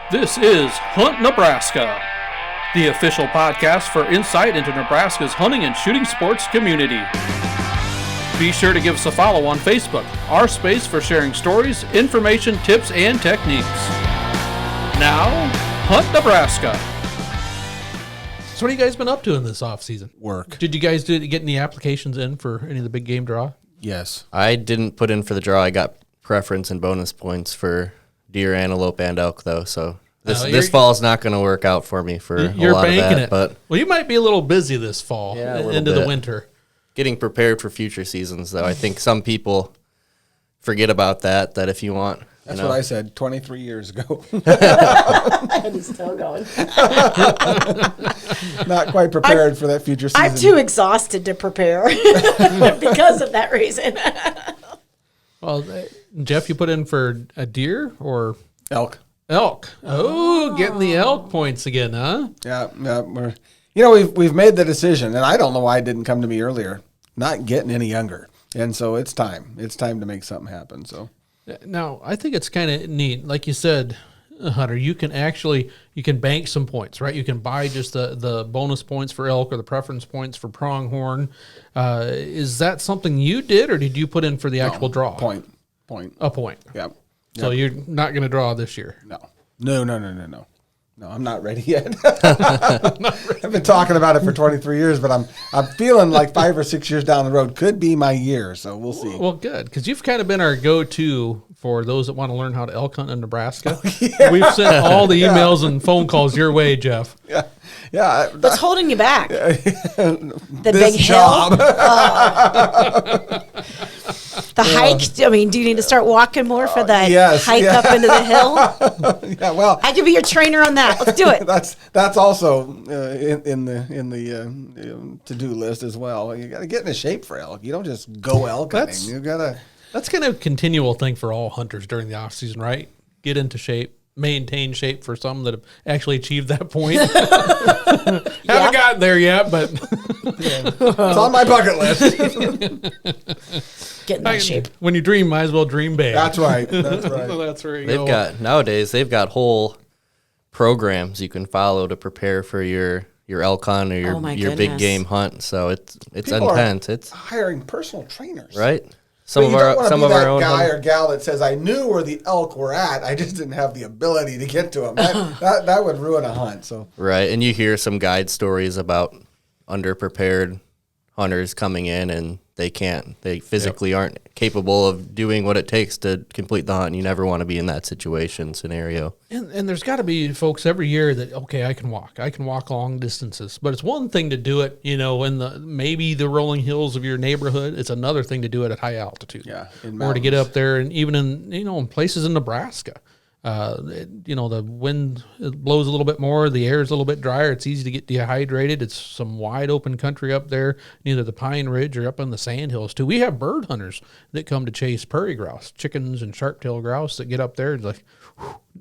This is Hunt Nebraska, the official podcast for insight into Nebraska's hunting and shooting sports community. Be sure to give us a follow on Facebook, our space for sharing stories, information, tips, and techniques. Now, Hunt Nebraska. So what have you guys been up to in this off season? Work. Did you guys get any applications in for any of the big game draw? Yes. I didn't put in for the draw. I got preference and bonus points for deer, antelope, and elk, though. So this fall is not going to work out for me for a lot of that. But well, you might be a little busy this fall into the winter. Getting prepared for future seasons, though. I think some people forget about that if you want. That's what I said 23 years ago. And it's still going. Not quite prepared for that future season. I'm too exhausted to prepare because of that reason. Well, Jeff, you put in for a deer or Elk. Elk? Oh, getting the elk points again, huh? Yeah. We've made the decision, and I don't know why it didn't come to me earlier. Not getting any younger, and so it's time. It's time to make something happen. So. Now, I think it's kind of neat. Like you said, Hunter, you can bank some points, right? You can buy just the bonus points for elk or the preference points for pronghorn. Is that something you did, or did you put in for the actual draw? Point. A point. Yep. So you're not going to draw this year? No, I'm not ready yet. I've been talking about it for 23 years, but I'm feeling like 5 or 6 years down the road could be my year, so we'll see. Well, good, because you've kind of been our go-to for those that want to learn how to elk hunt in Nebraska. We've sent all the emails and phone calls your way, Jeff. Yeah. What's holding you back? The this big job. Hill? The hike? I mean, do you need to start walking more for the hike up into the hill? Yeah, well, I could be your trainer on that. Let's do it. That's also in the to-do list as well. You got to get into shape for elk. You don't just go elk hunting. You gotta. That's kind of a continual thing for all hunters during the off season, right? Get into shape, maintain shape for some that have actually achieved that point. Haven't gotten there yet, but it's on my bucket list. Get in that shape. When you dream, might as well dream big. That's right. So that's where you go. Nowadays they've got whole programs you can follow to prepare for your elk hunt or your big game hunt. So it's People intense. It's hiring personal trainers, right. Some of our own guy or gal that says, "I knew where the elk were at. I just didn't have the ability to get to them." That would ruin a hunt. So right, and you hear some guide stories about underprepared hunters coming in and they can't. They physically aren't capable of doing what it takes to complete the hunt. You never want to be in that scenario. And there's got to be folks every year that, okay, I can walk long distances. But it's one thing to do it, in maybe the rolling hills of your neighborhood. It's another thing to do it at high altitude. Yeah, or to get up there, and even in places in Nebraska. The wind blows a little bit more. The air is a little bit drier. It's easy to get dehydrated. It's some wide open country up there, near the Pine Ridge or up on the sand hills too. We have bird hunters that come to chase prairie grouse, chickens and sharp-tailed grouse that get up there. It's like,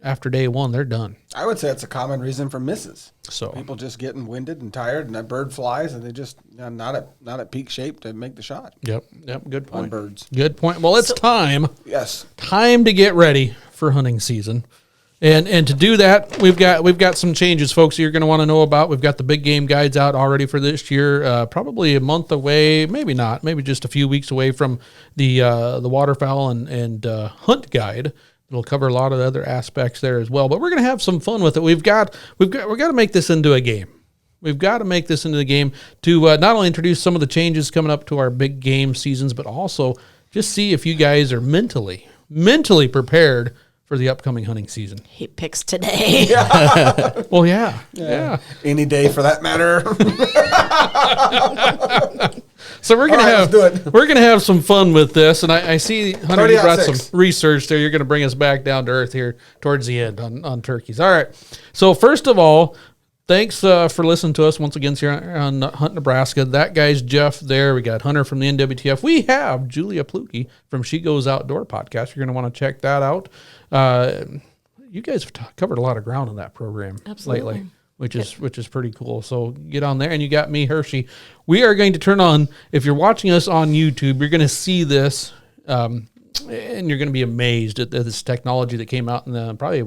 after day one, they're done. I would say it's a common reason for misses. So people just getting winded and tired, and that bird flies, and they just not at peak shape to make the shot. Yep. Good point. On birds. Good point. Well, it's time. Yes. Time to get ready for hunting season. And to do that, we've got some changes, folks, you're going to want to know about. We've got the big game guides out already for this year, probably a month away, maybe not, maybe just a few weeks away from the waterfowl and hunt guide. It'll cover a lot of the other aspects there as well. But we're going to have some fun with it. We've got to make this into a game. We've got to make this into the game to not only introduce some of the changes coming up to our big game seasons, but also just see if you guys are mentally prepared for the upcoming hunting season. He picks today. Well, yeah. Any day for that matter. So we're gonna have some fun with this, and I see Hunter, you brought some research there. You're gonna bring us back down to earth here towards the end on turkeys. All right. So first of all, thanks for listening to us once again here on Hunt Nebraska. That guy's Jeff there. We got Hunter from the NWTF. We have Julia Pluke from She Goes Outdoor podcast. You're going to want to check that out. You guys have covered a lot of ground in that program lately, which is pretty cool. So get on there. And you got me, Hershey. We are going to turn on, if you're watching us on YouTube, you're going to see this, and you're going to be amazed at this technology that came out in probably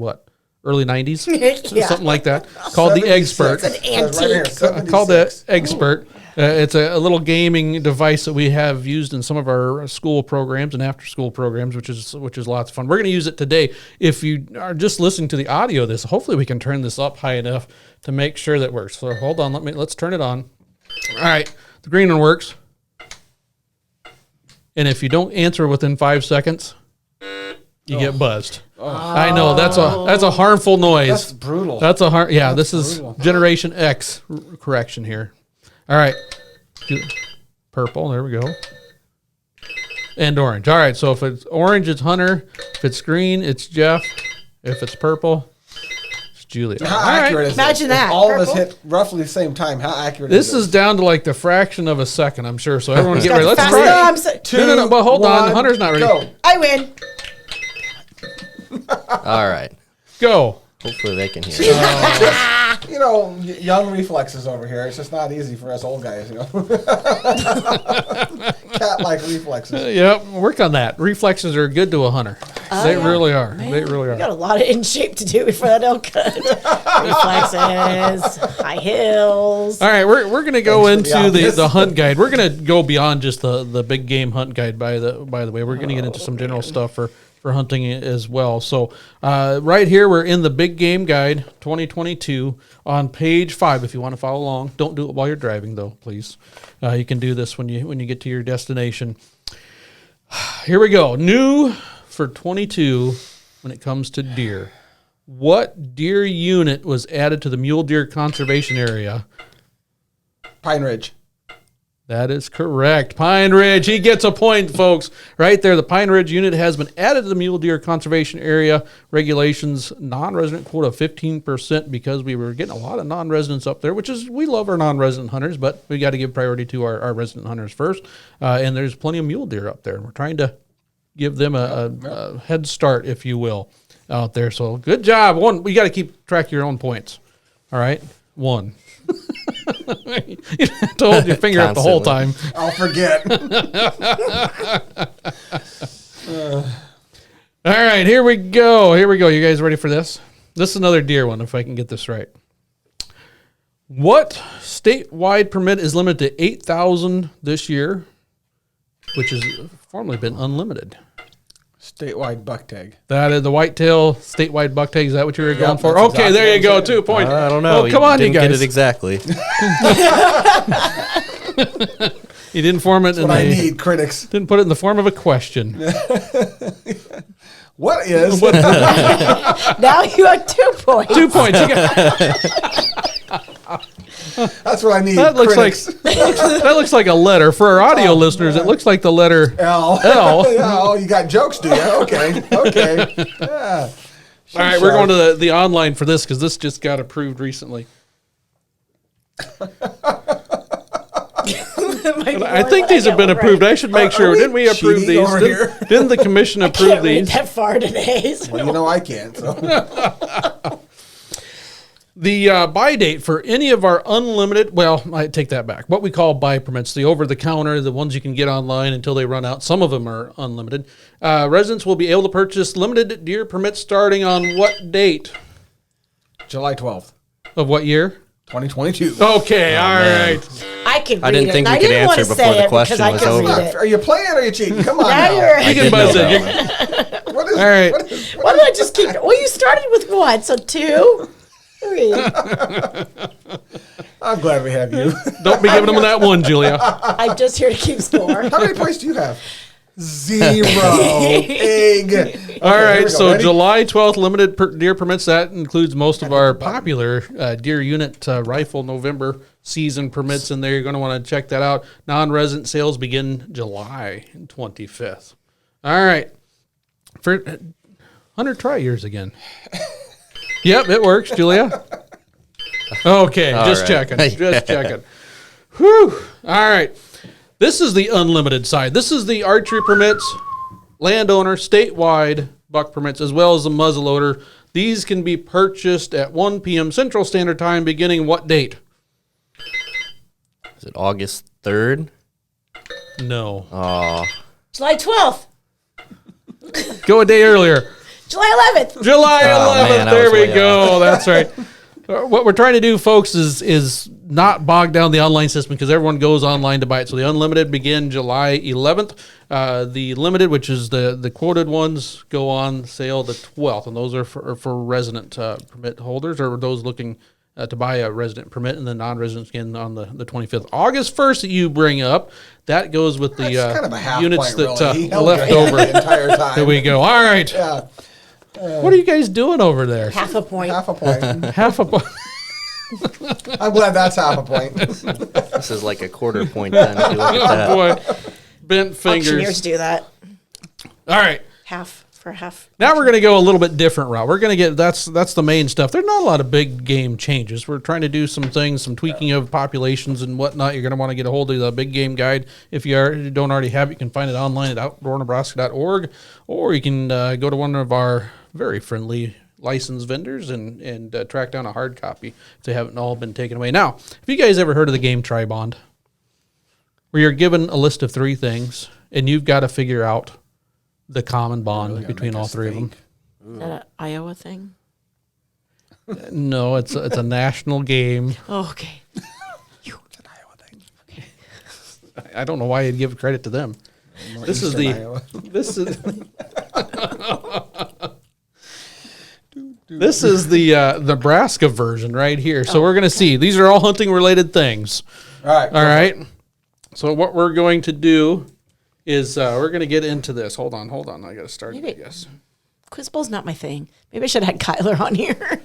early 90s, Yeah. something like that, called the Expert. It's an antique. Called the Expert. It's a little gaming device that we have used in some of our school programs and after-school programs, which is lots of fun. We're going to use it today. If you are just listening to the audio of this, hopefully we can turn this up high enough to make sure that works. So hold on, let's turn it on. All right, the green one works. And if you don't answer within 5 seconds, you get buzzed. I know that's a harmful noise. That's brutal. This is Generation X correction here. All right. Purple, there we go. And orange. All right, so if it's orange, it's Hunter. If it's green, it's Jeff. If it's purple, it's Julia. How accurate is Imagine this? that. If all of Purple? us hit roughly the same time, how accurate This is is down to like the fraction of a second, I'm sure. So everyone get Got ready. the Let's fast try it. thumbs. No, but hold on. one, Hunter's not ready. Go. I win. All right. Go. Hopefully they can hear it. You know, young reflexes over here. It's just not easy for us old guys, you know. Cat-like reflexes. Yep, work on that. Reflexes are good to a hunter. They yeah. really are. Man, They really You got are. a lot of in shape to do before that elk cut. Reflexes, high heels. All right, we're gonna go Thanks for the into obvious. the hunt guide. We're gonna go beyond just the big game hunt guide. By the way, we're gonna get into some general stuff for hunting as well. So right here, we're in the big game guide 2022 on page 5. If you want to follow along, don't do it while you're driving though, please. You can do this when you get to your destination. Here we go. New for 22 when it comes to deer. What deer unit was added to the mule deer conservation area? Pine Ridge. That is correct. Pine Ridge. He gets a point, folks. Right there. The Pine Ridge unit has been added to the mule deer conservation area regulations non-resident quota of 15% because we were getting a lot of non-residents up there, which is, we love our non-resident hunters, but we got to give priority to our resident hunters first. And there's plenty of mule deer up there. We're trying to give them a head start, if you will, out there. So good job. One, you got to keep track of your own points. All right. 1. You have to hold your finger up the whole time. I'll forget. All right, here we go. You guys ready for this? This is another deer one, if I can get this right. What statewide permit is limited to 8,000 this year, which has formerly been unlimited? Statewide buck tag. That is the whitetail statewide buck tag. Is that what you were going for? that's Okay, exactly there you what go. I'm saying. 2 points. I don't know. Oh, come on, you didn't get guys. it exactly. You didn't form it. What I need, critics. Didn't put it in the form of a question. What is? Now you have 2 points. 2 points. You got, That's what I need. that looks critics. that looks like a letter for our audio listeners. It looks like the letter L. L. Yeah, oh, you got jokes, do you? Okay. Yeah. All right, we're going to the online for this because this just got approved recently. I think these have been approved. I should make sure. we Didn't we approve cheating these? over here? Didn't the commission approve Can't read these? that far today. So. Well, you know I can't. So. The buy date for any of our unlimited, well, I take that back. What we call buy permits, the over-the-counter, the ones you can get online until they run out. Some of them are unlimited. Residents will be able to purchase limited deer permits starting on what date? July 12th, Of what year? 2022. Okay, all right. I could read I didn't it. think and we I could didn't want to answer before say the it because question I was could over. read it. Are you playing or are you cheating? Come on. Now Now. you're. You can buzz it. What is, All right. what is- Why don't I just keep? Well, you started with 1, so 2, 3. I'm glad we have you. Don't be giving them that one, Julia. I'm just here to keep score. How many points do you have? 0. Egg. All Okay, here right, we go. so Ready? July 12th, limited deer permits. That includes most of our popular deer unit rifle November season permits in there. You're going to want to check that out. Non-resident sales begin July 25th. All right. For Hunter, try yours again. Yep, it works, Julia. Okay, just right. checking. Just checking. Whew. All right. This is the unlimited side. This is the archery permits, landowner, statewide buck permits, as well as the muzzleloader. These can be purchased at 1 p.m. Central Standard Time beginning what date? Is it August 3rd? No. Oh, July 12th. Go a day earlier. July 11th. July 11th. Man, There we go. That's right. What we're trying to do, folks, is not bog down the online system because everyone goes online to buy it. So the unlimited begin July 11th. The limited, which is the quoted ones, go on sale the 12th, and those are for resident permit holders or those looking to buy a resident permit, and the non-residents again on the 25th. August 1st that you bring up, that goes with the kind of a half units point, that really. left over. The entire time. There we go. All right. Yeah. What are you guys doing over there? Half a point. Half a point. Half a point. I'm glad that's half a point. This is like a quarter point then. If you look at that. Oh, boy. Bent fingers. Auctioneers do that. All right. Half for half. Now we're going to go a little bit different route. We're going to get that's the main stuff. There's not a lot of big game changes. We're trying to do some things, some tweaking of populations and whatnot. You're going to want to get a hold of the big game guide. If you don't already have it, you can find it online at outdoornebraska.org, or you can go to one of our very friendly licensed vendors and track down a hard copy if they haven't all been taken away. Now, have you guys ever heard of the game TriBond, where you're given a list of 3 things and you've got to figure out the common bond between all 3 of them? Is that an Iowa thing? No, it's a national game. Oh, okay. It's an Iowa thing. Okay. I don't know why you'd give credit to them. This is Iowa. This is the Nebraska version right here. So we're going to see. These are all hunting related things. All right. All right. So what we're going to do is we're going to get into this. Hold on. I got to start it, I guess. Quiz Bowl's not my thing. Maybe I should have had Kyler on here.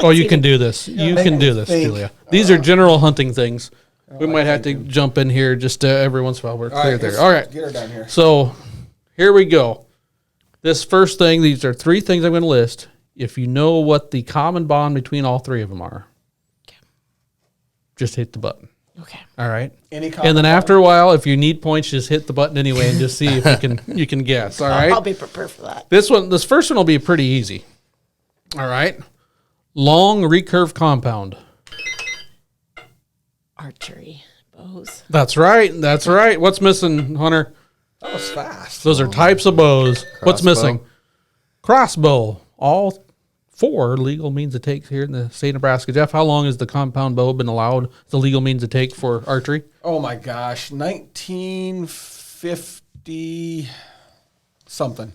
Oh, you can do this. You can do this, Julia. These are general hunting things. We might have to jump in here just every once in a while. We're clear there. All right. Get her down here. So here we go. This first thing, these are 3 things I'm going to list. If you know what the common bond between all 3 of them are, just hit the button. Okay. All right. Any And then after a while, if you need points, just hit the button anyway and just see if you can guess. All right. I'll be prepared for that. This first one will be pretty easy. All right. Long recurve compound. Archery. Bows. That's right. That's right. What's missing, Hunter? That was fast. Those are types of bows. What's Crossbow. missing? Crossbow. All 4 legal means it takes here in the state of Nebraska. Jeff, how long has the compound bow been allowed, the legal means to take for archery? Oh my gosh, 1950 something.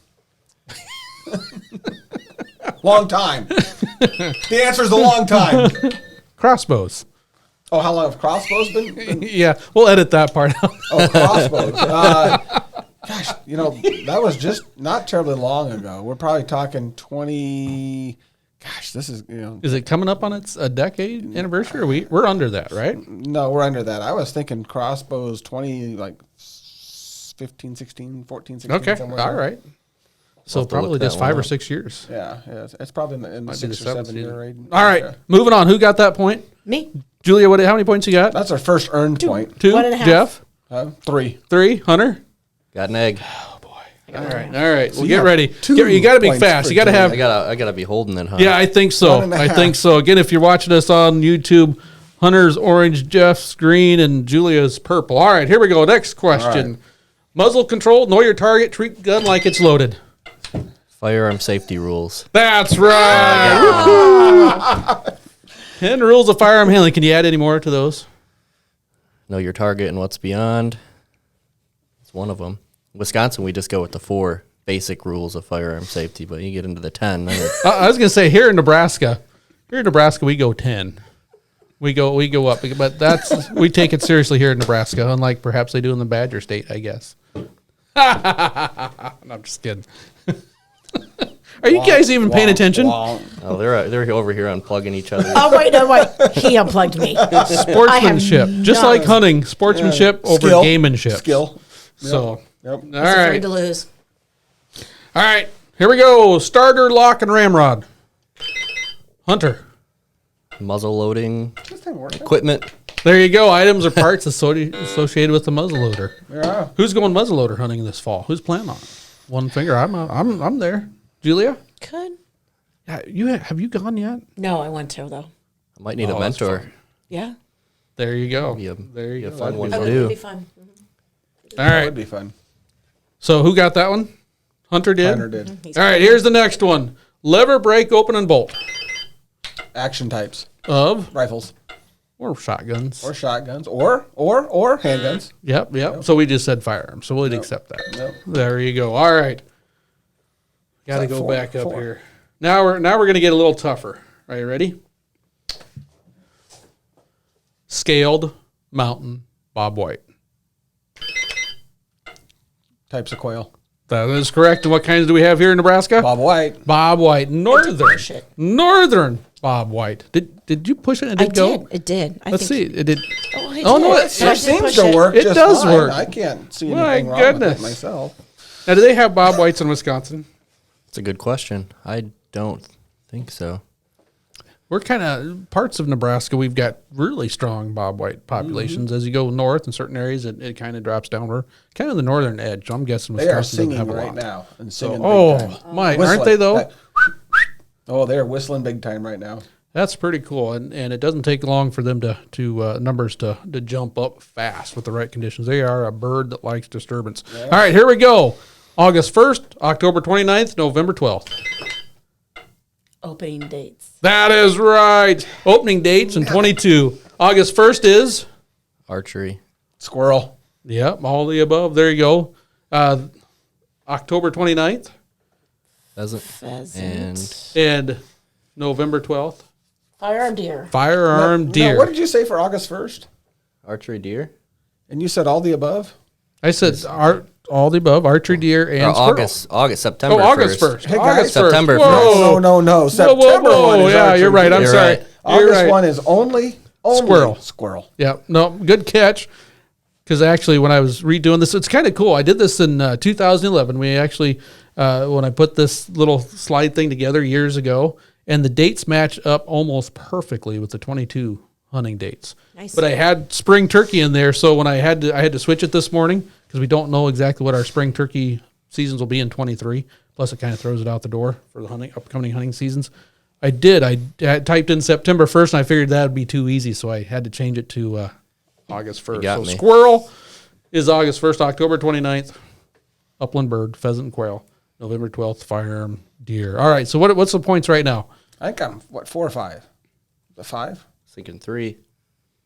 Long time. The answer is a long time. Crossbows. Oh, how long have crossbows been? Yeah, we'll edit that part out. Oh, crossbows. Gosh, that was just not terribly long ago. We're probably talking 20. Gosh, this is, Is it coming up on a decade anniversary? Or we're under that, right? No, we're under that. I was thinking crossbows 15, 16, 14, 16. Okay, somewhere all there. right. So have to look probably that just one 5 or up. 6 years. Yeah, it's probably in the Might be 6 the or 7 seventh year season. range. All right, Yeah. moving on. Who got that point? Me? Julia, how many points you got? That's our first earned point. 2. 1.5. Jeff? 3. 3. Hunter? Got an egg. All right. Well, you get have ready. 2 You got to be points fast. for You got to have. I gotta be holding it, huh? Yeah, I think so. 1.5. I think so. Again, if you're watching us on YouTube, Hunter's orange, Jeff's green, and Julia's purple. All right, here we go. Next question. Right. Muzzle control. Know your target. Treat gun like it's loaded. Firearm safety rules. That's right. 10 rules of firearm handling. Can you add any more to those? Know your target and what's beyond. It's one of them. Wisconsin, we just go with the 4 basic rules of firearm safety, but you get into the 10. Then it's, I was going to say here in Nebraska, we go 10. We go up, but we take it seriously here in Nebraska, unlike perhaps they do in the Badger State, I guess. No, I'm just kidding. Are you guys even paying attention? oh, they're over here unplugging each other. Oh, wait. He unplugged me. Sportsmanship, just like hunting, sportsmanship over Skill. gamemanship. Skill. So, Yep. all Afraid right, to lose. all right. Here we go. Starter, lock, and ramrod. Hunter. Muzzle loading This thing working? equipment. There you go. Items or parts associated with the muzzleloader. Yeah. Who's going muzzleloader hunting this fall? Who's planning on it? One finger. I'm there. Julia. Could. Yeah, have you gone yet? No, I want to, though. I might need a that's mentor. fun. Yeah. There you go. Be a- There you be a go. fun one Oh, to that do. would be fun. All That right. would be fun. So who got that one? Hunter did? Hunter did. All right, here's the next one. Lever, brake, open, and bolt. Action types. Of? Rifles. Or shotguns. Or shotguns. Or handguns. Yep. So we just said firearms, so we'll accept that. Yep. There you go. All right. Got to go back up here. Now we're going to get a little tougher. Are you ready? Scaled mountain Bob White. Types of quail. That is correct. And what kinds do we have here in Nebraska? Bob White. Bob White. Northern Bob White. Did you push it and it did go? It did. Let's see. It did. Oh, no, it seems to work. It does fine. work. I can't see anything wrong with it myself. Now, do they have Bob Whites in Wisconsin? That's a good question. I don't think so. We're kind of parts of Nebraska. We've got really strong Bob White populations. As you go north in certain areas, it kind of drops down. We're kind of the northern edge. So I'm guessing They are Wisconsin doesn't singing have a right lot. now and singing. Mike, aren't they though? They're whistling big time right now. That's pretty cool, and it doesn't take long for them to numbers to jump up fast with the right conditions. They are a bird that likes disturbance. Yeah. All right, here we go. August 1st, October 29th, November 12th. Opening dates. That is right. Opening dates in 22. August 1st is? Archery. Squirrel. Yep, all the above. There you go. October 29th. Pheasant. And November 12th. Firearm deer. Deer. What did you say for August 1st? Archery deer. And you said all the above? I said all the above, archery deer and September. August 1st. Hey guys, September 1st. No. September one is yeah, you're right. I'm You're sorry. right. August one is only Squirrel. Yeah, no, good catch. Because actually, when I was redoing this, it's kind of cool. I did this in 2011. We actually, when I put this little slide thing together years ago, and the dates match up almost perfectly with the 22 hunting dates. Nice. But I had spring turkey in there, so when I had to switch it this morning because we don't know exactly what our spring turkey seasons will be in 23. Plus, it kind of throws it out the door for the upcoming hunting seasons. I typed in September 1st, and I figured that would be too easy, so I had to change it to August 1st. So me. Squirrel is August 1st, October 29th, upland bird, pheasant and quail, November 12th, firearm, deer. All right, so what's the points right now? I think I'm, 4 or 5? The 5? Thinking 3.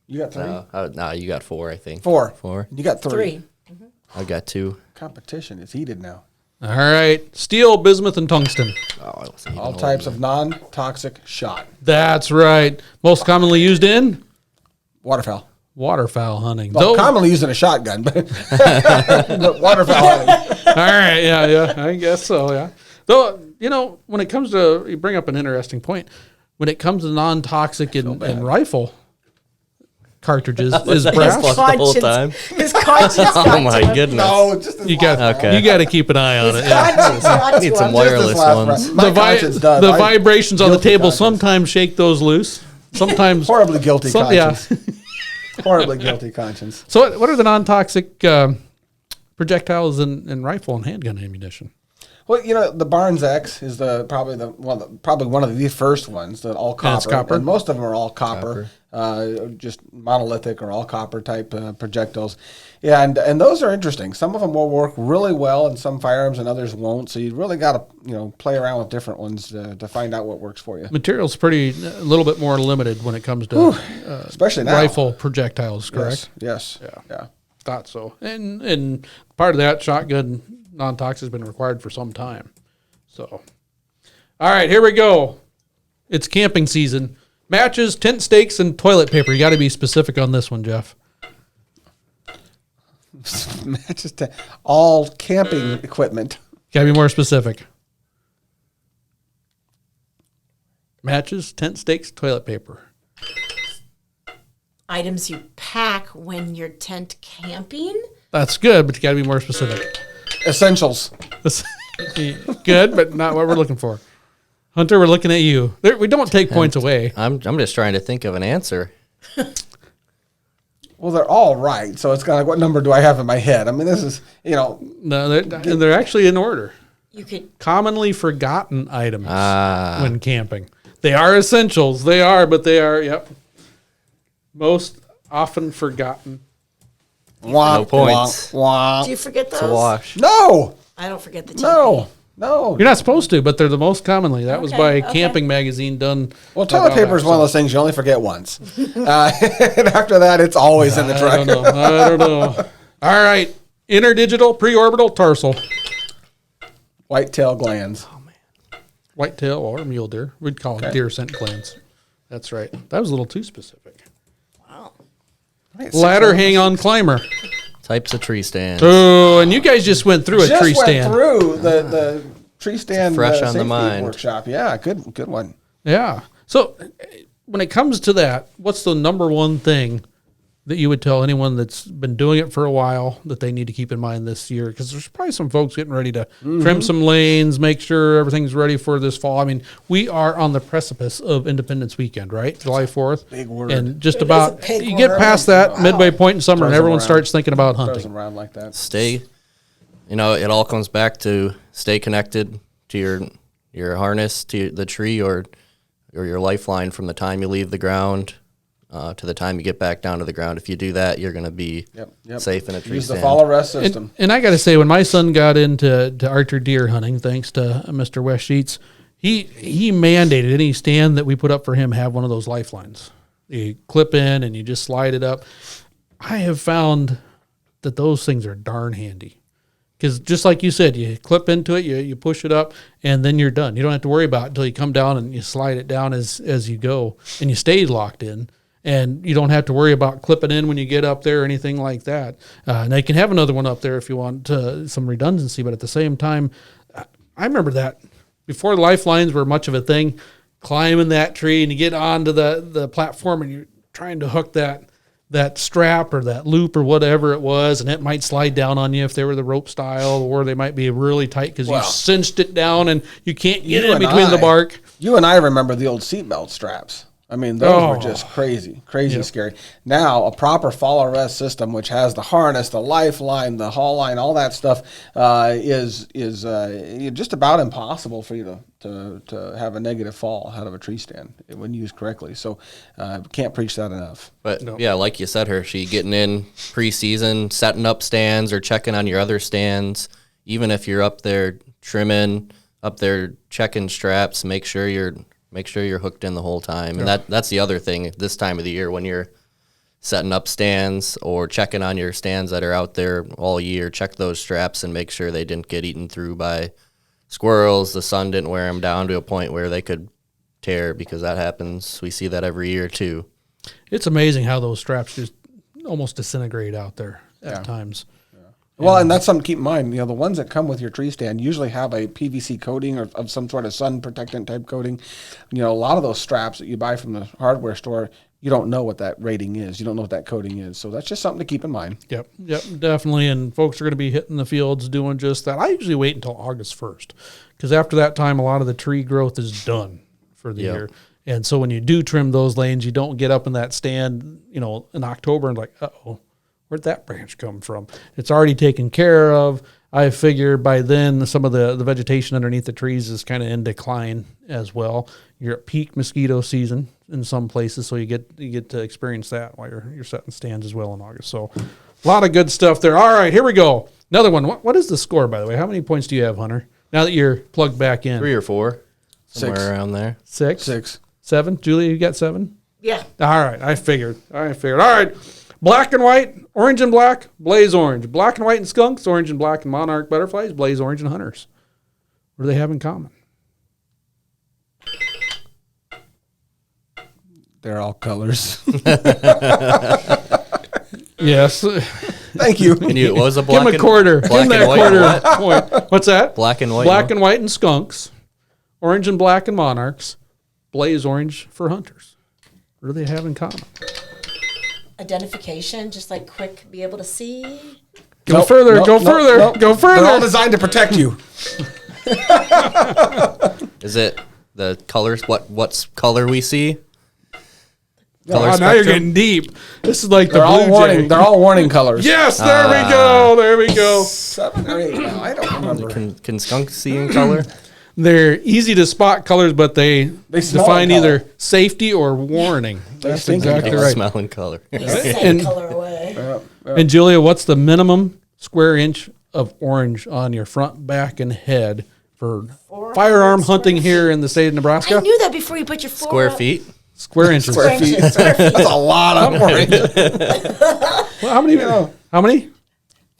You got 3? No, you got 4, I think. 4. You got 3. Mm-hmm. I got 2. Competition is heated now. All right, steel, bismuth, and tungsten. All types of non-toxic shot. That's right. Most commonly used in? Waterfowl. Waterfowl hunting. Well, commonly used in a shotgun, but waterfowl hunting. All right, yeah, I guess so, yeah. Though, when it comes to, you bring up an interesting point, when it comes to non-toxic and rifle cartridges, is brass. The whole time. His conscience. Oh my goodness! No, just you got to keep an eye on it. Yeah. Need some wireless ones. The vibrations on the table sometimes shake those loose. Sometimes horribly guilty conscience. Yeah. Horribly guilty conscience. So, what are the non-toxic projectiles in rifle and handgun ammunition? Well, the Barnes X is probably one of the first ones that all copper. It's copper. And most of them are all copper. Just monolithic or all copper type projectiles. Yeah, and those are interesting. Some of them will work really well in some firearms and others won't. So you really got to play around with different ones to find out what works for you. Material's a little bit more limited when it comes to especially now. Rifle projectiles, correct? Yes. Yeah. Thought so. And part of that shotgun non-toxic has been required for some time. So, all right, here we go. It's camping season. Matches, tent stakes, and toilet paper. You got to be specific on this one, Jeff. Matches, all camping equipment. Got to be more specific. Matches, tent stakes, toilet paper. Items you pack when you're tent camping. That's good, but you got to be more specific. Essentials. Good, but not what we're looking for. Hunter, we're looking at you. We don't take points away. I'm just trying to think of an answer. Well, they're all right, so it's kind of like, what number do I have in my head? I mean, this is, No, they're actually in order. You could commonly forgotten items when camping. They are essentials. They are, but they are, yep. Most often forgotten. No points. Do you forget those? It's a wash. No. I don't forget the teepee. No. You're not supposed to, but they're the most commonly. That was by Camping Magazine done. Well, toilet paper is one of those things you only forget once. And after that, it's always in the truck. I don't know. All right. Interdigital, preorbital, tarsal. Whitetail glands. Oh, man. Whitetail or mule deer. We'd call it deer scent glands. That's right. That was a little too specific. Wow. Right, Ladder hang-on climber. Types of tree stands. Oh, and you guys just went through a tree stand. Through the tree stand fresh on the mind workshop. Yeah, good one. Yeah. So when it comes to that, what's the number one thing that you would tell anyone that's been doing it for a while that they need to keep in mind this year? Because there's probably some folks getting ready to trim some lanes, make sure everything's ready for this fall. I mean, we are on the precipice of Independence Weekend, right? July 4th. Big word. And just about, you get past that midway point in summer and everyone starts thinking about hunting. Around like that. It all comes back to stay connected to your harness, to the tree or your lifeline from the time you leave the ground to the time you get back down to the ground. If you do that, you're going to be safe in a tree stand. Use the follow rest system. And I got to say, when my son got into archery deer hunting, thanks to Mr. West Sheets, he mandated any stand that we put up for him have one of those lifelines. You clip in and you just slide it up. I have found that those things are darn handy. Because just like you said, you clip into it, you push it up, and then you're done. You don't have to worry about it until you come down and you slide it down as you go, and you stay locked in. And you don't have to worry about clipping in when you get up there or anything like that. Now, you can have another one up there if you want some redundancy, but at the same time, I remember that before lifelines were much of a thing, climbing that tree and you get onto the platform and you're trying to hook that strap or that loop or whatever it was, and it might slide down on you if they were the rope style, or they might be really tight because you cinched it down and you can't get in between the bark. You and I remember the old seatbelt straps. I mean, those were just crazy scary. Now, a proper follow rest system, which has the harness, the lifeline, the haul line, all that stuff, is just about impossible for you to have a negative fall out of a tree stand when used correctly. So, can't preach that enough. But yeah, like you said, Hershey, getting in preseason, setting up stands or checking on your other stands, even if you're up there trimming, up there checking straps, make sure you're hooked in the whole time. And that's the other thing this time of the year when you're setting up stands or checking on your stands that are out there all year. Check those straps and make sure they didn't get eaten through by squirrels. The sun didn't wear them down to a point where they could tear, because that happens. We see that every year too. It's amazing how those straps just almost disintegrate out there at times. Well, and that's something to keep in mind. The ones that come with your tree stand usually have a PVC coating or of some sort of sun protectant type coating. A lot of those straps that you buy from the hardware store, you don't know what that rating is. You don't know what that coating is. So that's just something to keep in mind. Yep, definitely. And folks are going to be hitting the fields doing just that. I usually wait until August 1st because after that time, a lot of the tree growth is done for the year. And so when you do trim those lanes, you don't get up in that stand, in October and like, uh-oh. Where'd that branch come from? It's already taken care of. I figure by then some of the vegetation underneath the trees is kind of in decline as well. You're at peak mosquito season in some places, so you get to experience that while you're setting stands as well in August. So a lot of good stuff there. All right, here we go. Another one. What is the score, by the way? How many points do you have, Hunter? Now that you're plugged back in. 3 or 4. Somewhere 6. around there. 6. 7. Julia, you got 7? Yeah. All right, I figured. All right. Black and white, orange and black, blaze orange. Black and white and skunks, orange and black and monarch butterflies, blaze orange and hunters. What do they have in common? They're all colors. Yes. Thank you. What was a black Give him a quarter. Give him that quarter point. What's that? Black and white. Black and white and skunks, orange and black and monarchs, blaze orange for hunters. What do they have in common? Identification, just like quick, be able to see. Go further. Go further. They're all designed to protect you. Is it the colors? What's color we see? Now you're getting deep. This is like they're all warning. They're all warning colors. Yes, there we go. There we go. 7 or 8. Now, I don't remember. Can skunks see in color? They're easy to spot colors, but they define either safety or warning. That's exactly right. Smell and color. They send color away. And Julia, what's the minimum square inch of orange on your front, back, and head for firearm hunting here in the state of Nebraska? I knew that before you put your Square feet? Square inches. Square feet. That's a lot of orange. Well, how many? How many?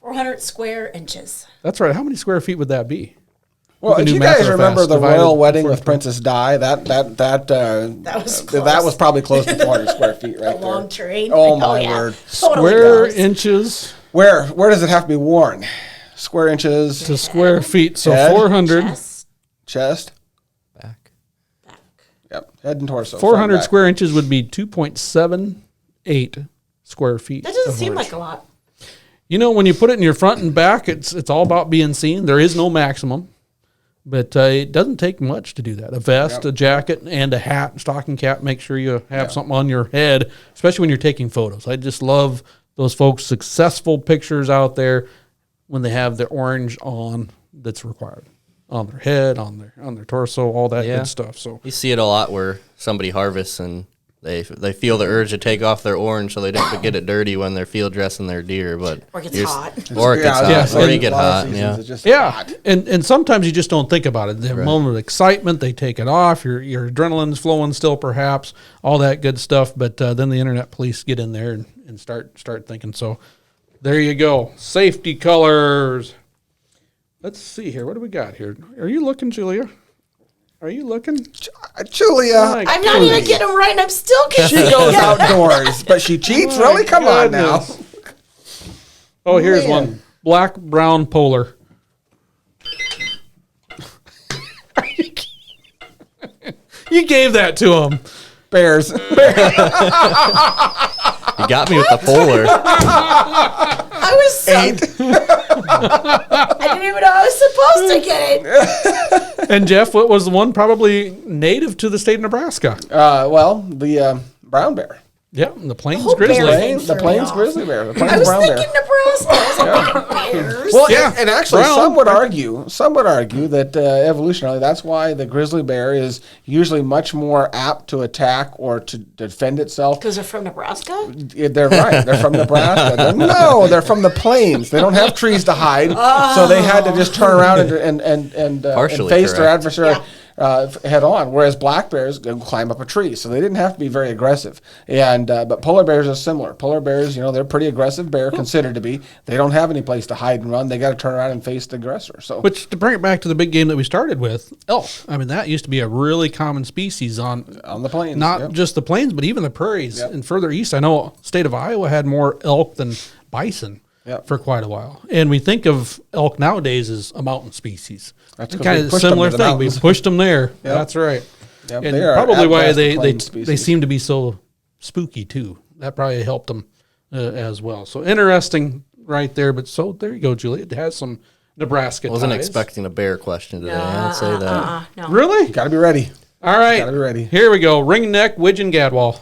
400 square inches. That's right. How many square feet would that be? Well, if you guys remember the royal wedding with 40. Princess Di, that was probably close to 400 square feet, right there. Long terrain. Oh my word! Totally Square gross. inches Where does it have to be worn? Square inches to square feet. So Head. 400. chest. Back. Yep, head and torso. 400 square inches would be 2.78 square feet. That doesn't of seem orange. like a lot. You know, when you put it in your front and back, it's all about being seen. There is no maximum, but it doesn't take much to do that. A vest, a jacket, and a hat, stocking cap. Make sure you have something on your head, especially when you're taking photos. I just love those folks' successful pictures out there when they have their orange on that's required. On their head, on their torso, all that good stuff. So you see it a lot where somebody harvests and they feel the urge to take off their orange so they don't get it dirty when they're field dressing their deer, but Or it gets hot. Or it gets hot, or you get hot. Yeah, and sometimes you just don't think about it. The moment of excitement, they take it off. Your adrenaline's flowing still, perhaps all that good stuff. But then the internet police get in there and start thinking. So there you go, safety colors. Let's see here. What do we got here? Are you looking, Julia? Are you looking? Julia. I'm not even getting them right, and I'm still She confused. goes outdoors, but she cheats. Really? Come on now. Oh, here's one. Black, brown, polar. You gave that to him. Bears. You got me with the polar. I was so... I didn't even know I was supposed to get it. And Jeff, what was the one probably native to the state of Nebraska? Well, the brown bear. Yeah, the Plains whole grizzly. bear The Plains grizzly bear. The Plains I was brown thinking bear. Nebraska. I was like, bears. Well, Yeah, and actually, brown. some would argue that evolutionarily, that's why the grizzly bear is usually much more apt to attack or to defend itself. Because they're from Nebraska? They're right. They're from Nebraska. They're from the plains. They don't have trees to hide, so they had to just turn around and face their adversary. Head on, whereas black bears go climb up a tree, so they didn't have to be very aggressive. And but polar bears are similar. Polar bears, they're pretty aggressive bear, considered to be. They don't have any place to hide and run. They got to turn around and face the aggressor. So, Which, to bring it back to the big game that we started with, elk. I mean, that used to be a really common species on the plains, not just the plains, but even the prairies and further east. I know state of Iowa had more elk than bison. For quite a while. And we think of elk nowadays as a mountain species. That's kind of a similar thing. We pushed them there. That's right. Yep, and probably why they seem to be so spooky too. That probably helped them as well. So interesting right there. But so there you go, Julie. It has some Nebraska ties. Wasn't expecting a bear question today. I'd say that. No. Really? Got to be ready. All right. Got to be ready. Here we go. Ring neck, Widgeon Gadwall.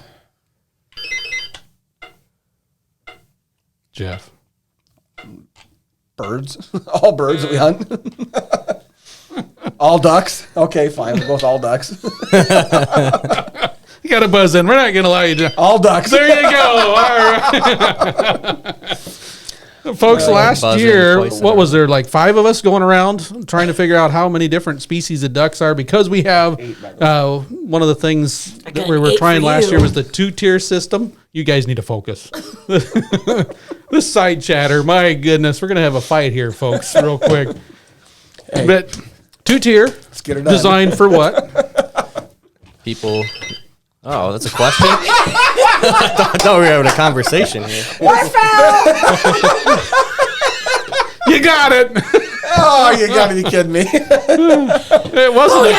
Jeff. Birds. All birds that we hunt. All ducks. Okay, fine. We're both all ducks. You got to buzz in. We're not going to allow you to. All ducks. There you go. All right. Folks, last year, what was there, like 5 of us going around trying to figure out how many different species of ducks are? Because we have one of the things that we were trying last year was the 2-tier system. You guys need to focus. This side chatter, my goodness, we're going to have a fight here, folks, real quick. Hey. But 2-tier, let's get it done. Designed for what? People. Oh, that's a question? I thought we were having a conversation here. You got it. Oh, you got to be kidding me. It wasn't.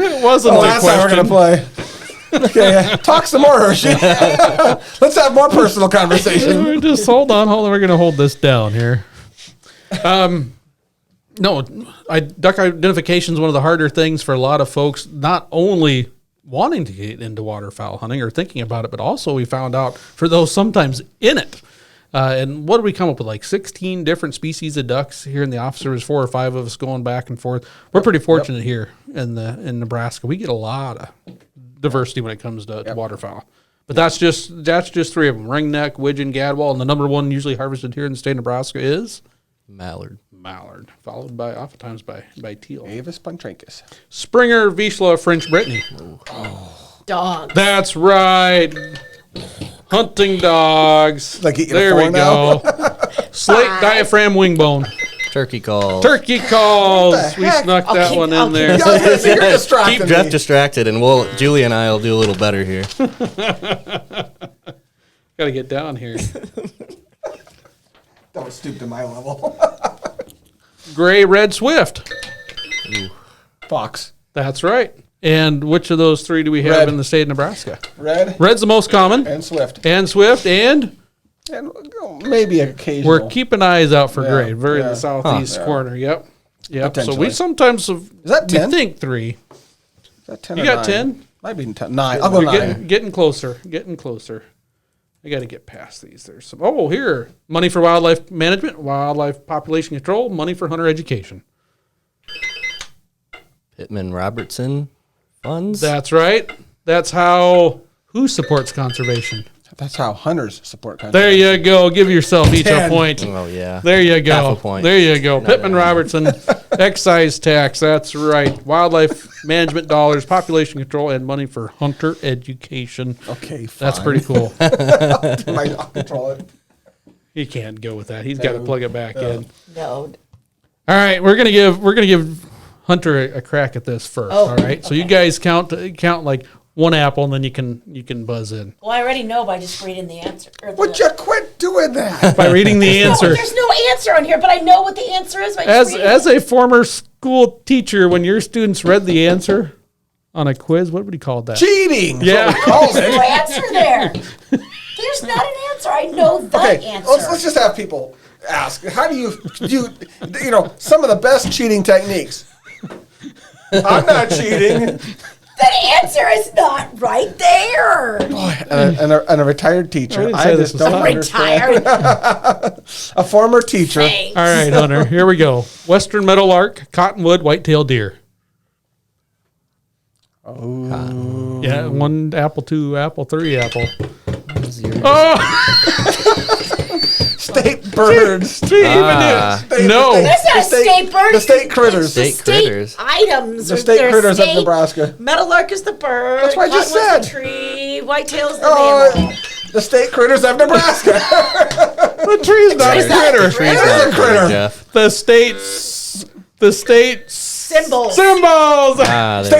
It wasn't. Oh, that's how we're going to play. Okay, talk some more, Hershey. Let's have more personal conversation. Just hold on. We're going to hold this down here. No, duck identification is one of the harder things for a lot of folks, not only wanting to get into waterfowl hunting or thinking about it, but also we found out for those sometimes in it. And what did we come up with? Like 16 different species of ducks here in the office. There was 4 or 5 of us going back and forth. We're pretty fortunate here in Nebraska. We get a lot of diversity when it comes to waterfowl. But that's just 3 of them: ringneck, widgeon, gadwall, and the number one usually harvested here in the state of Nebraska is Mallard, followed by oftentimes by teal. Avis Puntrancus. Springer, Vizsla, French Brittany. Dogs. That's right. Hunting dogs. There we go. Slate diaphragm wingbone. turkey calls. We snuck that one in there. Keep Jeff distracted, and Julie and I will do a little better here. Got to get down here. Don't stoop to my level. Gray, red, swift. Fox. That's right. And which of those 3 do we have in the state of Nebraska? Red's the most common. And swift. And maybe occasional. we're keeping eyes out for gray. In the southeast corner. Yep. So we sometimes have. Is that 10? We think 3. Is that 10 You or got 9? 10? Might be 10. 9. I'll go 9. Getting closer. I got to get past these. There's some. Oh, here. Money for wildlife management, wildlife population control, money for hunter education. Pittman Robertson funds. That's right. That's how. Who supports conservation? That's how hunters support conservation. There you go. Give yourself each a point. Oh, yeah. There you go. Half a point. There you go. Pittman Robertson, excise tax. That's right. Wildlife management dollars, population control, and money for hunter education. Okay, fine. That's pretty cool. I'll control it. He can't go with that. He's got to plug it back in. No. All right, we're gonna give Hunter a crack at this first. Oh, all right. So you guys count like one apple, and then you can buzz in Well, I already know by just reading the answer. Would you quit doing that? by reading the answer. There's no answer on here, but I know what the answer is by just reading As a former school teacher, when your students read the answer on a quiz, what would he call that? Cheating. Yeah. There's no answer there. There's not an answer. I know the answer. Let's just have people ask. How do you some of the best cheating techniques? I'm not cheating. The answer is not right there. And a retired teacher. I just don't understand. Retired. A former teacher. Thanks. All right, Hunter. Here we go. Western meadowlark, cottonwood, white-tailed deer. Oh. Yeah, 1 apple, 2 apple, 3 apple. State birds. No. That's not a state bird. The state critters. It's the state items. The state critters of Nebraska. Meadowlark is the bird. That's what I just Cottonwood's said. the tree. Whitetail's the mammal. The state critters of Nebraska. The tree's not a critter. It is a critter. Jeff. The state Symbols. State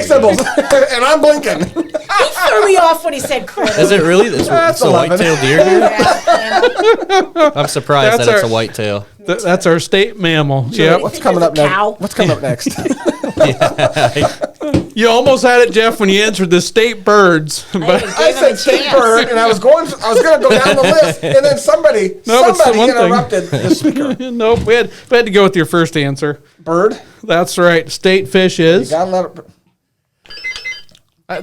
symbols. And I'm blinking. He threw me off when he said critter. Is it really? It's a 11. white-tailed deer here? Yeah. I'm surprised That's that it's our- a white-tail. That's our state mammal. Yep. What's coming up Cow. next? What's coming up next? You almost had it, Jeff, when you answered the state birds. But I said state bird, and I was going to go down the list, and then somebody No, it's the one thing. interrupted the speaker. nope, we had to go with your first answer. Bird. That's right. State fish You is. gotta let it.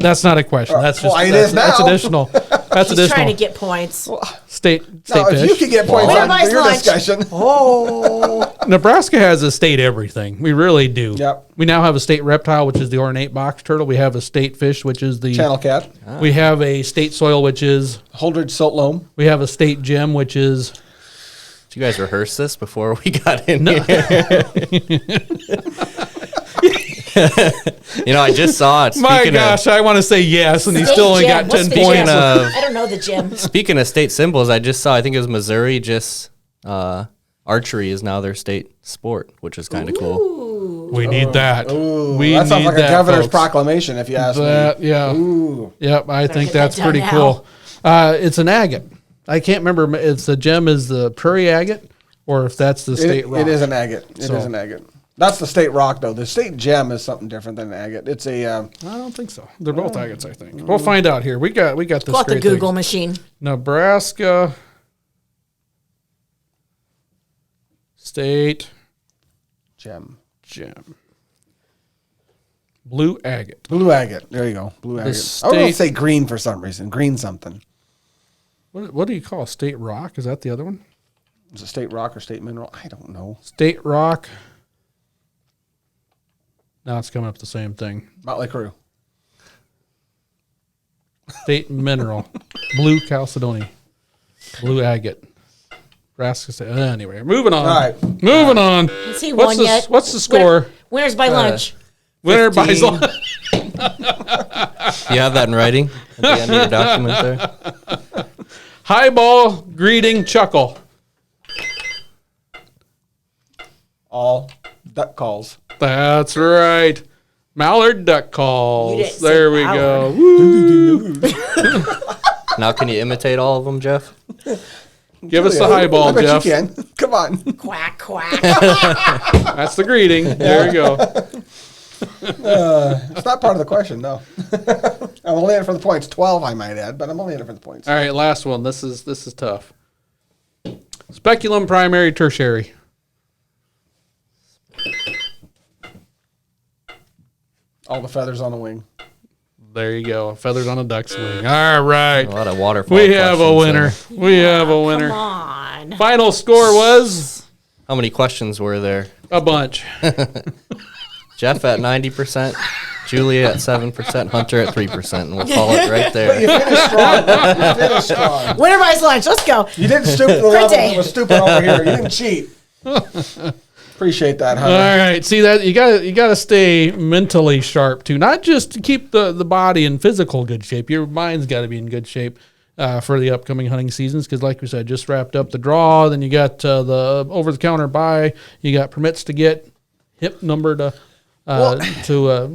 That's not a question. That's just well, it that's, is that's now. additional. That's He's additional. trying to get points. State No, if fish. you could get points Winner on buys your lunch. discussion. Oh. Nebraska has a state everything. We really do. Yep. We now have a state reptile, which is the ornate box turtle. We have a state fish, which is the Channel cat. We have a state soil, which is. Holdridge silt loam. We have a state gem, which is. Did you guys rehearse this before we got in here? I just saw it. My gosh, I want to say yes, and he still only got 10 points. I don't know the gym. Speaking of state symbols, I just saw, I think it was Missouri, just archery is now their state sport, which is kind of cool. We need that. We That sounds need like a that, governor's folks. proclamation, if you ask me. Yeah. Ooh. Yep, I think get that's that done pretty now. cool. It's an agate. I can't remember. It's the gem is the prairie agate, or if that's the state rock. It is an agate. It is an agate. That's the state rock, though. The state gem is something different than an agate. It's a. I don't think so. They're both agates, I think. We'll find out here. We got this Go out the great Google thing. machine. Nebraska state gem. Blue agate. Blue agate. There you go. Blue agate. I was going to say green for some reason. Green something. What do you call a state rock? Is that the other one? Is it state rock or state mineral? I don't know. State rock. Now it's coming up the same thing. Motley Crue. State mineral. Blue Chalcedony. Blue agate. Nebraska. Anyway, moving on. All right. Moving on. Has he won yet? What's the score? Winners by lunch. Winner buys lunch. You have that in writing at the end of your document there? Highball, greeting, chuckle. All duck calls. That's right. Mallard duck You calls. didn't say There we Mallard. go. Woo. Now, can you imitate all of them, Jeff? Give us the highball, I bet Jeff. you can. Come on. Quack, quack. That's the greeting. There we go. It's not part of the question, no. I'm only in it for the points. 12, I might add, but I'm only in it for the points. All right, last one. This is tough. Speculum, primary, tertiary. All the feathers on the wing. There you go. Feathers on a duck's wing. All right. A lot of waterfall. We have a winner. questions We have a winner. Come on. Final score was there. How many questions were there? a bunch. Jeff at 90%, Julia at 7%, Hunter at 3%, and we'll call it right there. You finished strong. You finished strong. Winner buys lunch. Let's go. You didn't stoop to the level Pretty. that was stupid over here. You didn't cheat. Appreciate that, Hunter. All right. See that you gotta stay mentally sharp too. Not just to keep the body in physical good shape. Your mind's got to be in good shape for the upcoming hunting seasons. Because like we said, just wrapped up the draw. Then you got the over the counter buy. You got permits to get, hip number to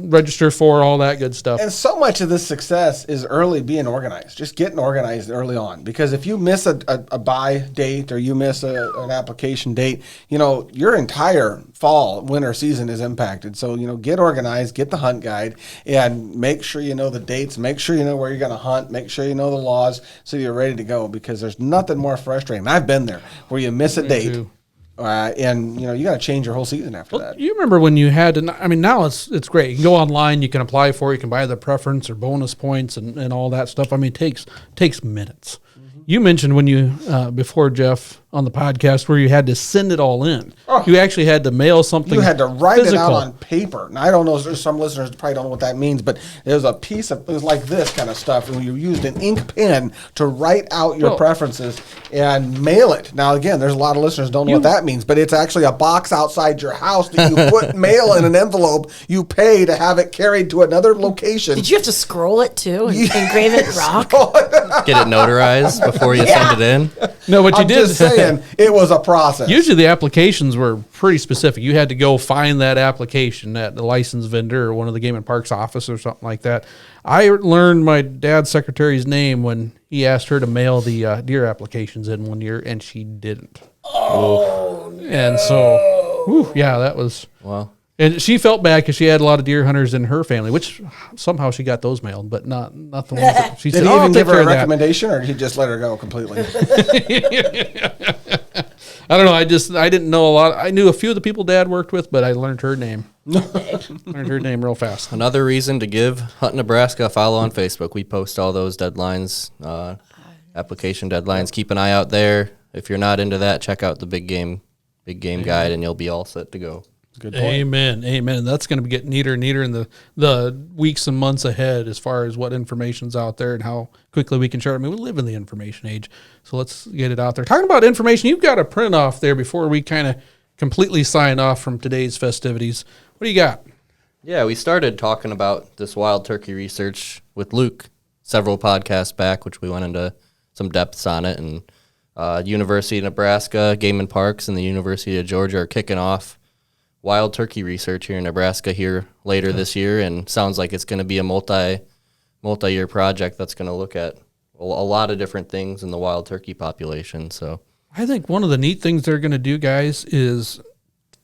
register for, all that good stuff. And so much of this success is early being organized, just getting organized early on. Because if you miss a buy date or you miss an application date, your entire fall, winter season is impacted. So, get organized, get the hunt guide, and make sure you know the dates, make sure you know where you're going to hunt, make sure you know the laws so you're ready to go. Because there's nothing more frustrating. I've been there where you miss a date. too. And you got to change your whole season after that. You remember when you had to? I mean, now it's great. You can go online, you can apply for it, you can buy the preference or bonus points and all that stuff. I mean, it takes minutes. You mentioned when you before, Jeff, on the podcast where you had to send it all in. Oh. You actually had to mail something. You had to write physical. it out on paper. Now, I don't know. There's some listeners that probably don't know what that means, but it was it was like this kind of stuff. And you used an ink pen to write out your preferences and mail it. Now, again, there's a lot of listeners don't know what that means, but it's actually a box outside your house that you put mail in an envelope. You pay to have it carried to another location. Did you have to scroll it too and engrave it in rock? Get it notarized before you send it in. No, but you I'm did. just saying, it was a process. Usually the applications were pretty specific. You had to go find that application at the licensed vendor or one of the Game and Parks office or something like that. I learned my dad's secretary's name when he asked her to mail the deer applications in one year, and she didn't. Oh, no. And so, that was... Wow. And she felt bad because she had a lot of deer hunters in her family, which somehow she got those mailed, but not the ones that she Did said, he even give her a that." recommendation, or did he just let her go completely? I don't know. I didn't know a lot. I knew a few of the people Dad worked with, but I learned her name. Learned her name real fast. Another reason to give Hunt Nebraska a follow on Facebook. We post all those deadlines, application deadlines. Keep an eye out there. If you're not into that, check out the big game guide, and you'll be all set to go. Good point. Amen. And that's going to get neater and neater in the weeks and months ahead as far as what information's out there and how quickly we can share it. I mean, we live in the information age, so let's get it out there. Talking about information, you've got a print off there before we kind of completely sign off from today's festivities. What do you got? Yeah, we started talking about this wild turkey research with Luke several podcasts back, which we went into some depths on it. And University of Nebraska, Game and Parks, and the University of Georgia are kicking off wild turkey research here in Nebraska here later this year, and sounds like it's going to be a multi-year project that's going to look at a lot of different things in the wild turkey population. So I think one of the neat things they're going to do, guys, is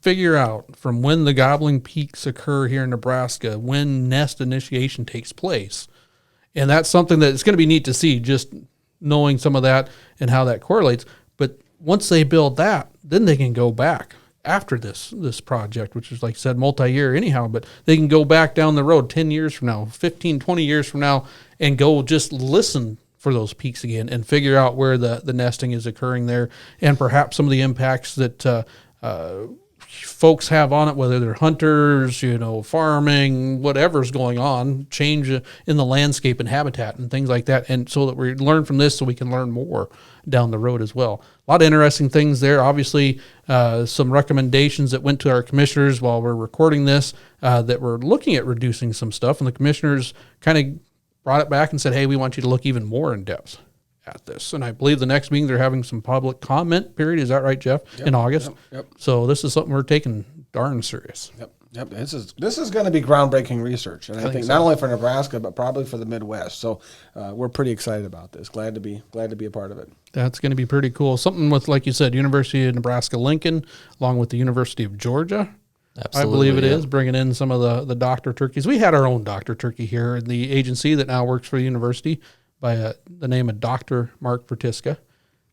figure out from when the gobbling peaks occur here in Nebraska, when nest initiation takes place. And that's something that it's going to be neat to see, just knowing some of that and how that correlates. But once they build that, then they can go back after this project, which is, like I said, multi-year anyhow, but they can go back down the road 10 years from now, 15, 20 years from now, and go just listen for those peaks again and figure out where the nesting is occurring there, and perhaps some of the impacts that folks have on it, whether they're hunters, farming, whatever's going on, change in the landscape and habitat and things like that. And so that we learn from this so we can learn more down the road as well. A lot of interesting things there. Obviously, some recommendations that went to our commissioners while we're recording this that we're looking at reducing some stuff. And the commissioners kind of brought it back and said, hey, we want you to look even more in depth at this. And I believe the next meeting they're having some public comment period. Is that right, Jeff? Yep, in August? Yep. So this is something we're taking darn serious. Yep. This is going to be groundbreaking research, and I think not only for Nebraska but probably for the Midwest. So we're pretty excited about this. Glad to be a part of it. That's going to be pretty cool. Something with, like you said, University of Nebraska-Lincoln, along with the University of Georgia. Absolutely, I believe it is, bringing in some of the doctor turkeys. We had our own doctor turkey here in the agency that now works for the university by the name of Dr. Mark Vertiska.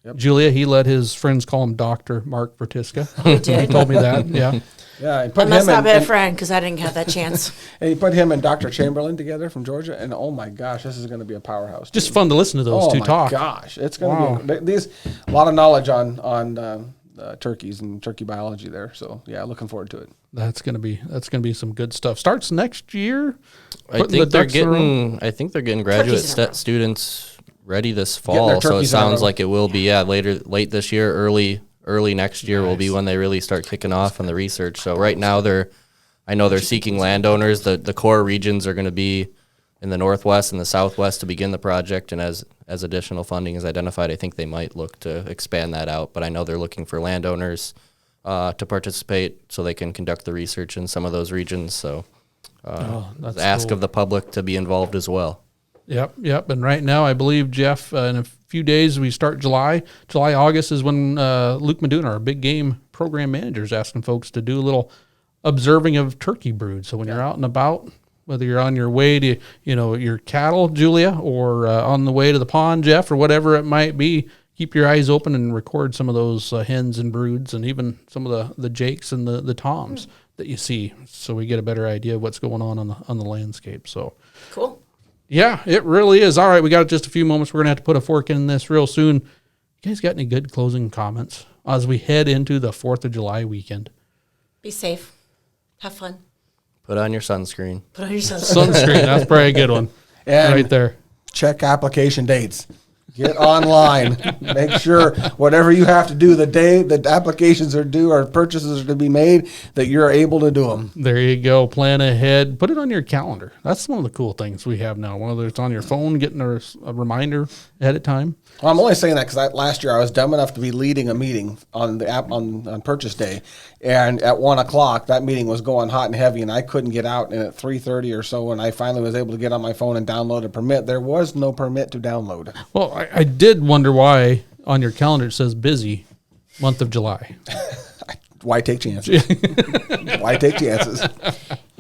Yep. Julia, he let his friends call him Dr. Mark Vertiska. He did? He told me that, yeah. Yeah, I must not be a friend because I didn't have that chance. And he put him and Dr. Chamberlain together from Georgia, and oh my gosh, this is going to be a powerhouse. Just fun to listen to those two talk. Oh my gosh, it's going to be a lot of knowledge on turkeys and turkey biology there. So yeah, looking forward to it. That's gonna be some good stuff. Starts next year. I think they're getting graduate students ready this fall. So it sounds like it will be late this year, early next year will be when they really start kicking off on the research. So right now I know they're seeking landowners. The core regions are going to be in the Northwest and the Southwest to begin the project, and as additional funding is identified, I think they might look to expand that out. But I know they're looking for landowners to participate so they can conduct the research in some of those regions. So ask of the public to be involved as well. Yep. And right now, I believe, Jeff, in a few days we start July. August is when Luke Meduna, our big game program manager, is asking folks to do a little observing of turkey brood. So when you're out and about, whether you're on your way to your cattle, Julia, or on the way to the pond, Jeff, or whatever it might be, keep your eyes open and record some of those hens and broods, and even some of the jakes and the toms that you see, so we get a better idea of what's going on the landscape. So cool. Yeah, it really is. All right, we got just a few moments. We're gonna have to put a fork in this real soon. You guys got any good closing comments as we head into the 4th of July weekend? Be safe. Have fun. Put on your sunscreen. Sunscreen, that's probably a good one. And right there. Check application dates. Get online. Make sure whatever you have to do the day that applications are due or purchases are to be made, that you're able to do them. There you go. Plan ahead. Put it on your calendar. That's one of the cool things we have now. Whether it's on your phone, getting a reminder ahead of time. Well, I'm only saying that because last year I was dumb enough to be leading a meeting on the app on purchase day, and at 1:00 that meeting was going hot and heavy, and I couldn't get out. And at 3:30 or so, when I finally was able to get on my phone and download a permit, there was no permit to download. Well, I did wonder why on your calendar it says busy month of July. Why take chances? Why take chances?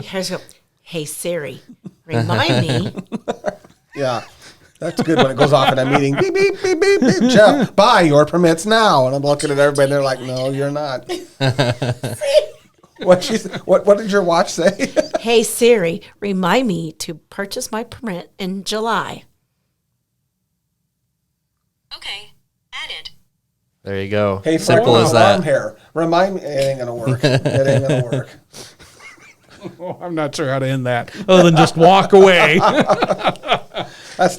Here's go. Hey Siri, remind me. Yeah. That's good when it goes off in a meeting. Beep, beep, beep, beep, beep. Jeff, buy your permits now. And I'm looking at everybody, and they're like, no, you're not. What did your watch say? Hey, Siri, remind me to purchase my permit in July. Okay, added. There you go. Hey, simple as that. Hair. Remind me. It ain't going to work. It ain't going to work. Oh, I'm not sure how to end that other than just walk away. That's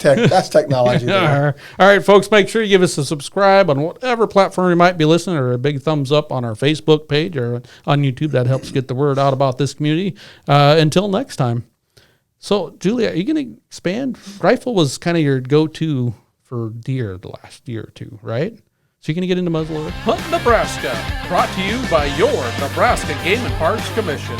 technology. All right, folks, make sure you give us a subscribe on whatever platform you might be listening, or a big thumbs up on our Facebook page or on YouTube. That helps get the word out about this community. Until next time. So, Julia, are you going to expand? Rifle was kind of your go-to for deer the last year or two, right? So you're going to get into muzzleloader? Hunt Nebraska, brought to you by your Nebraska Game and Parks Commission.